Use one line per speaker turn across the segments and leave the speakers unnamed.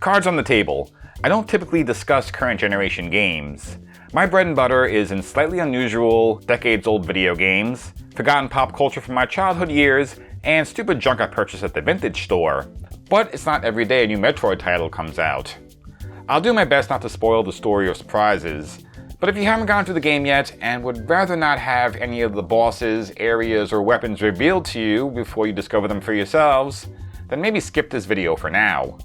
Cards on the table. I don't typically discuss current generation games. My bread and butter is in slightly unusual, decades-old video games, forgotten pop culture from my childhood years, and stupid junk I purchased at the vintage store. But it's not every day a new Metroid title comes out. I'll do my best not to spoil the story or surprises, but if you haven't gone through the game yet and would rather not have any of the bosses, areas, or weapons revealed to you before you discover them for yourselves, then maybe skip this video for now.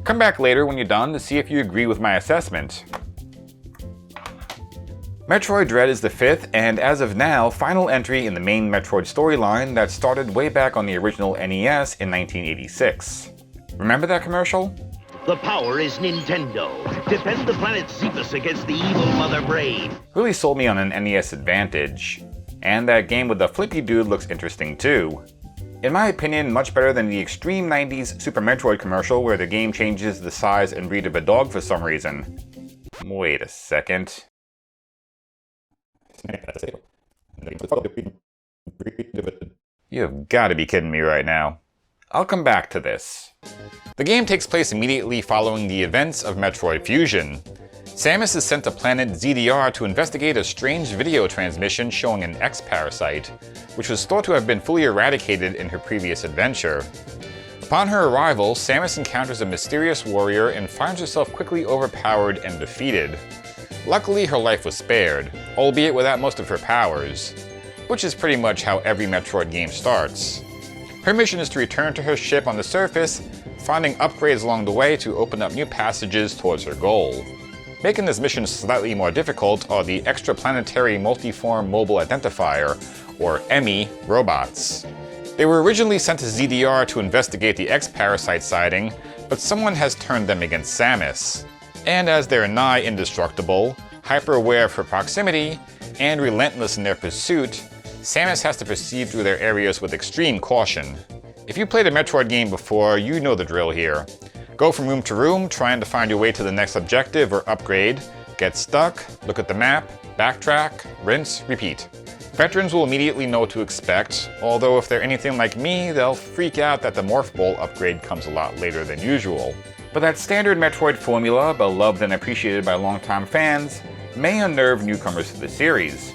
Come back later when you're done to see if you agree with my assessment. Metroid Dread is the fifth, and as of now, final entry in the main Metroid storyline that started way back on the original NES in 1986. Remember that commercial?
The power is Nintendo. Defend the planet Xephus against the evil Mother Brain.
Really sold me on an NES Advantage. And that game with the flippy dude looks interesting too. In my opinion, much better than the extreme 90s Super Metroid commercial where the game changes the size and breed of a dog for some reason. Wait a second. You've got to be kidding me right now. I'll come back to this. The game takes place immediately following the events of Metroid Fusion. Samus is sent to planet ZDR to investigate a strange video transmission showing an X-parasite, which was thought to have been fully eradicated in her previous adventure. Upon her arrival, Samus encounters a mysterious warrior and finds herself quickly overpowered and defeated. Luckily, her life was spared, albeit without most of her powers, which is pretty much how every Metroid game starts. Her mission is to return to her ship on the surface, finding upgrades along the way to open up new passages towards her goal. Making this mission slightly more difficult are the Extraplanetary Multiform Mobile Identifier, or Emmy, robots. They were originally sent to ZDR to investigate the X-parasite sighting, but someone has turned them against Samus. And as they're nigh indestructible, hyper-aware of her proximity, and relentless in their pursuit, Samus has to proceed through their areas with extreme caution. If you played a Metroid game before, you know the drill here. Go from room to room, trying to find your way to the next objective or upgrade, get stuck, look at the map, backtrack, rinse, repeat. Veterans will immediately know what to expect, although if they're anything like me, they'll freak out that the Morph Ball upgrade comes a lot later than usual. But that standard Metroid formula, beloved and appreciated by longtime fans, may unnerve newcomers to the series.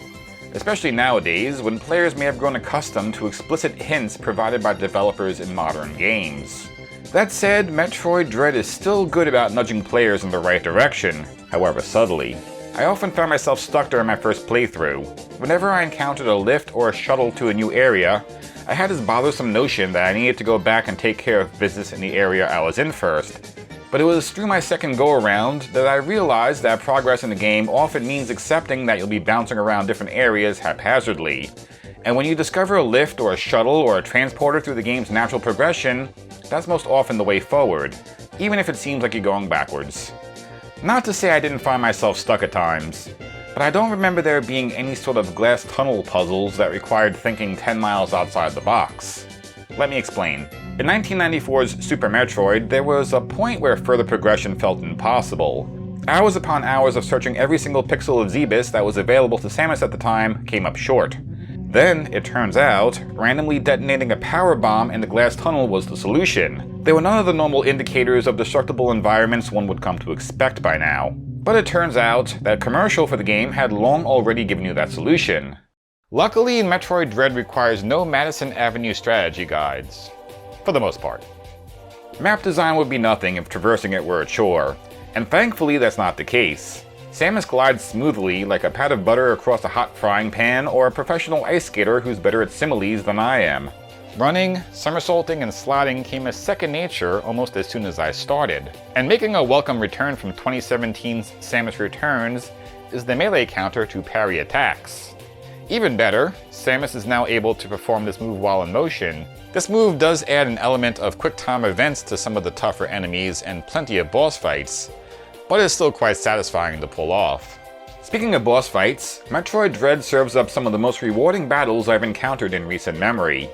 Especially nowadays, when players may have grown accustomed to explicit hints provided by developers in modern games. That said, Metroid Dread is still good about nudging players in the right direction, however subtly. I often found myself stuck during my first playthrough. Whenever I encountered a lift or a shuttle to a new area, I had this bothersome notion that I needed to go back and take care of business in the area I was in first. But it was through my second go-around that I realized that progress in the game often means accepting that you'll be bouncing around different areas haphazardly. And when you discover a lift or a shuttle or a transporter through the game's natural progression, that's most often the way forward, even if it seems like you're going backwards. Not to say I didn't find myself stuck at times, but I don't remember there being any sort of glass tunnel puzzles that required thinking 10 miles outside the box. Let me explain. In 1994's Super Metroid, there was a point where further progression felt impossible. Hours upon hours of searching every single pixel of Xephus that was available to Samus at the time came up short. Then, it turns out, randomly detonating a power bomb in the glass tunnel was the solution. There were none of the normal indicators of destructible environments one would come to expect by now. But it turns out that commercial for the game had long already given you that solution. Luckily, Metroid Dread requires no Madison Avenue strategy guides. For the most part. Map design would be nothing if traversing it were a chore, and thankfully that's not the case. Samus glides smoothly like a pat of butter across a hot frying pan or a professional ice skater who's better at similes than I am. Running, somersaulting, and sliding came as second nature almost as soon as I started. And making a welcome return from 2017's Samus Returns is the melee counter to parry attacks. Even better, Samus is now able to perform this move while in motion. This move does add an element of quick-time events to some of the tougher enemies and plenty of boss fights, but it's still quite satisfying to pull off. Speaking of boss fights, Metroid Dread serves up some of the most rewarding battles I've encountered in recent memory.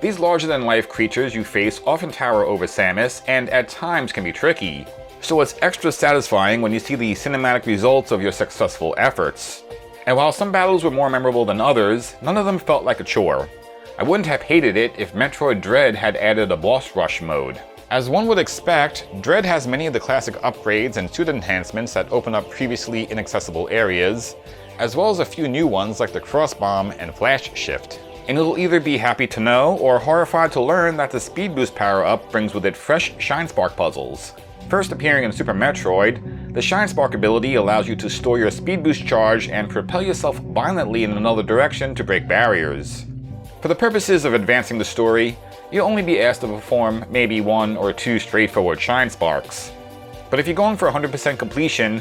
These larger-than-life creatures you face often tower over Samus and at times can be tricky, so it's extra satisfying when you see the cinematic results of your successful efforts. And while some battles were more memorable than others, none of them felt like a chore. I wouldn't have hated it if Metroid Dread had added a boss rush mode. As one would expect, Dread has many of the classic upgrades and suit enhancements that open up previously inaccessible areas, as well as a few new ones like the crossbomb and flash shift. And you'll either be happy to know or horrified to learn that the speed boost power-up brings with it fresh Shine Spark puzzles. First appearing in Super Metroid, the Shine Spark ability allows you to store your speed boost charge and propel yourself violently in another direction to break barriers. For the purposes of advancing the story, you'll only be asked to perform maybe 1 or 2 straightforward Shine Sparks. But if you're going for 100% completion,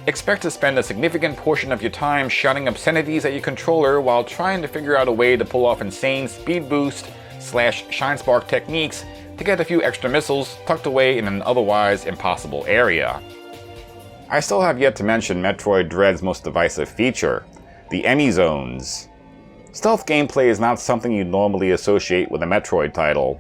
expect to spend a significant portion of your time shouting obscenities at your controller while trying to figure out a way to pull off insane speed boost / Shine Spark techniques to get a few extra missiles tucked away in an otherwise impossible area. I still have yet to mention Metroid Dread's most divisive feature, the Emmy Zones. Stealth gameplay is not something you normally associate with a Metroid title.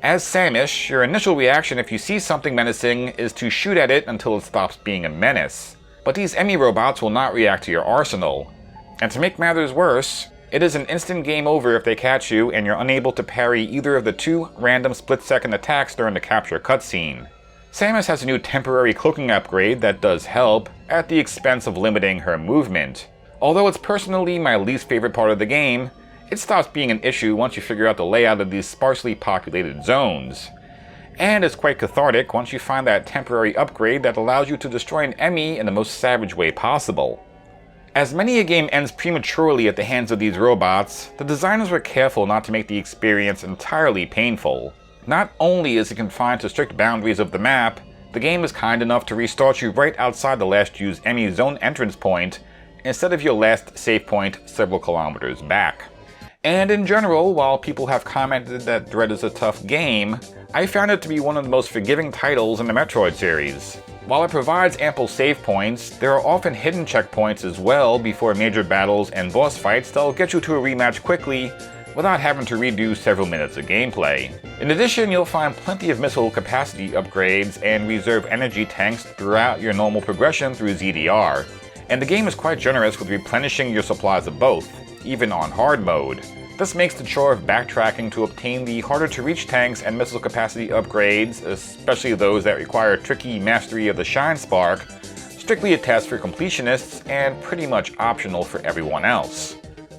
As Samus, your initial reaction if you see something menacing is to shoot at it until it stops being a menace. But these Emmy robots will not react to your arsenal. And to make matters worse, it is an instant game over if they catch you and you're unable to parry either of the 2 random split-second attacks during the capture cutscene. Samus has a new temporary cloaking upgrade that does help, at the expense of limiting her movement. Although it's personally my least favorite part of the game, it stops being an issue once you figure out the layout of these sparsely populated zones. And it's quite cathartic once you find that temporary upgrade that allows you to destroy an Emmy in the most savage way possible. As many a game ends prematurely at the hands of these robots, the designers were careful not to make the experience entirely painful. Not only is it confined to strict boundaries of the map, the game is kind enough to restart you right outside the last used Emmy Zone entrance point, instead of your last save point several kilometers back. And in general, while people have commented that Dread is a tough game, I found it to be one of the most forgiving titles in the Metroid series. While it provides ample save points, there are often hidden checkpoints as well before major battles and boss fights that'll get you to a rematch quickly without having to redo several minutes of gameplay. In addition, you'll find plenty of missile capacity upgrades and reserve energy tanks throughout your normal progression through ZDR, and the game is quite generous with replenishing your supplies of both, even on hard mode. This makes the chore of backtracking to obtain the harder to reach tanks and missile capacity upgrades, especially those that require tricky mastery of the Shine Spark, strictly a task for completionists and pretty much optional for everyone else.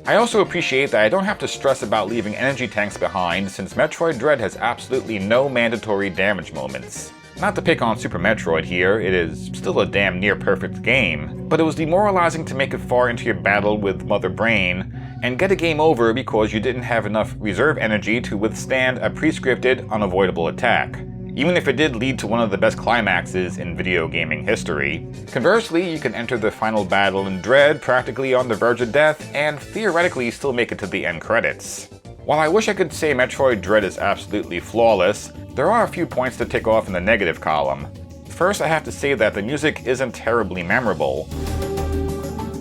I also appreciate that I don't have to stress about leaving energy tanks behind, since Metroid Dread has absolutely no mandatory damage moments. Not to pick on Super Metroid here, it is still a damn near perfect game, but it was demoralizing to make it far into your battle with Mother Brain and get a game over because you didn't have enough reserve energy to withstand a pre-scripted, unavoidable attack, even if it did lead to one of the best climaxes in video gaming history. Conversely, you can enter the final battle in Dread practically on the verge of death and theoretically still make it to the end credits. While I wish I could say Metroid Dread is absolutely flawless, there are a few points to tick off in the negative column. First, I have to say that the music isn't terribly memorable.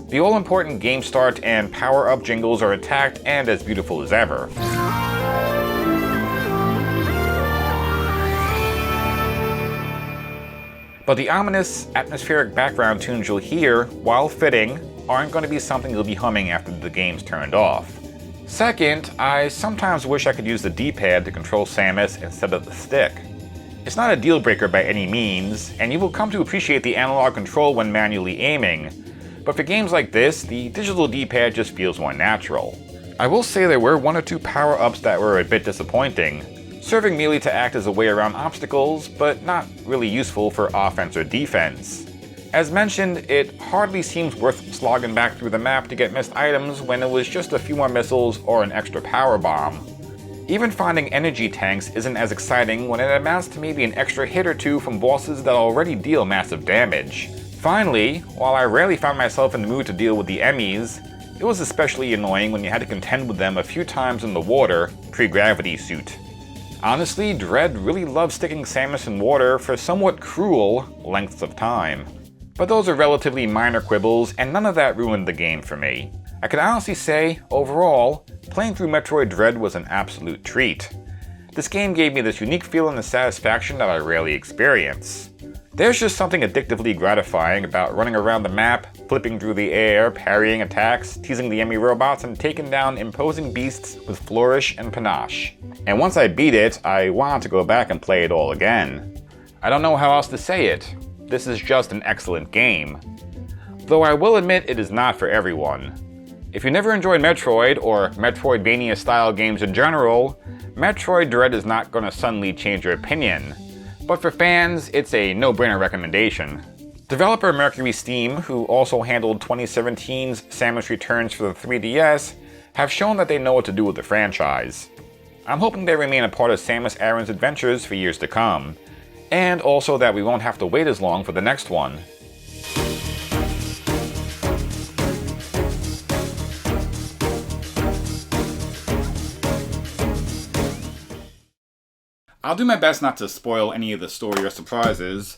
The all-important game start and power-up jingles are intact and as beautiful as ever. But the ominous, atmospheric background tunes you'll hear, while fitting, aren't going to be something you'll be humming after the game's turned off. Second, I sometimes wish I could use the D-pad to control Samus instead of the stick. It's not a deal breaker by any means, and you will come to appreciate the analog control when manually aiming, but for games like this, the digital D-pad just feels more natural. I will say there were 1 or 2 power-ups that were a bit disappointing, serving merely to act as a way around obstacles, but not really useful for offense or defense. As mentioned, it hardly seems worth slogging back through the map to get missed items when it was just a few more missiles or an extra power bomb. Even finding energy tanks isn't as exciting when it amounts to maybe an extra hit or 2 from bosses that already deal massive damage. Finally, while I rarely found myself in the mood to deal with the Emmys, it was especially annoying when you had to contend with them a few times in the water, pre-gravity suit. Honestly, Dread really loves sticking Samus in water for somewhat cruel lengths of time. But those are relatively minor quibbles, and none of that ruined the game for me. I can honestly say, overall, playing through Metroid Dread was an absolute treat. This game gave me this unique feeling of satisfaction that I rarely experience. There's just something addictively gratifying about running around the map, flipping through the air, parrying attacks, teasing the Emmy robots, and taking down imposing beasts with flourish and panache. And once I beat it, I want to go back and play it all again. I don't know how else to say it. This is just an excellent game. Though I will admit it is not for everyone. If you never enjoyed Metroid, or Metroidvania-style games in general, Metroid Dread is not going to suddenly change your opinion. But for fans, it's a no-brainer recommendation. Developer Mercury Steam, who also handled 2017's Samus Returns for the 3DS, have shown that they know what to do with the franchise. I'm hoping they remain a part of Samus Aran's adventures for years to come, and also that we won't have to wait as long for the next one. I'll do my best not to spoil any of the story or surprises,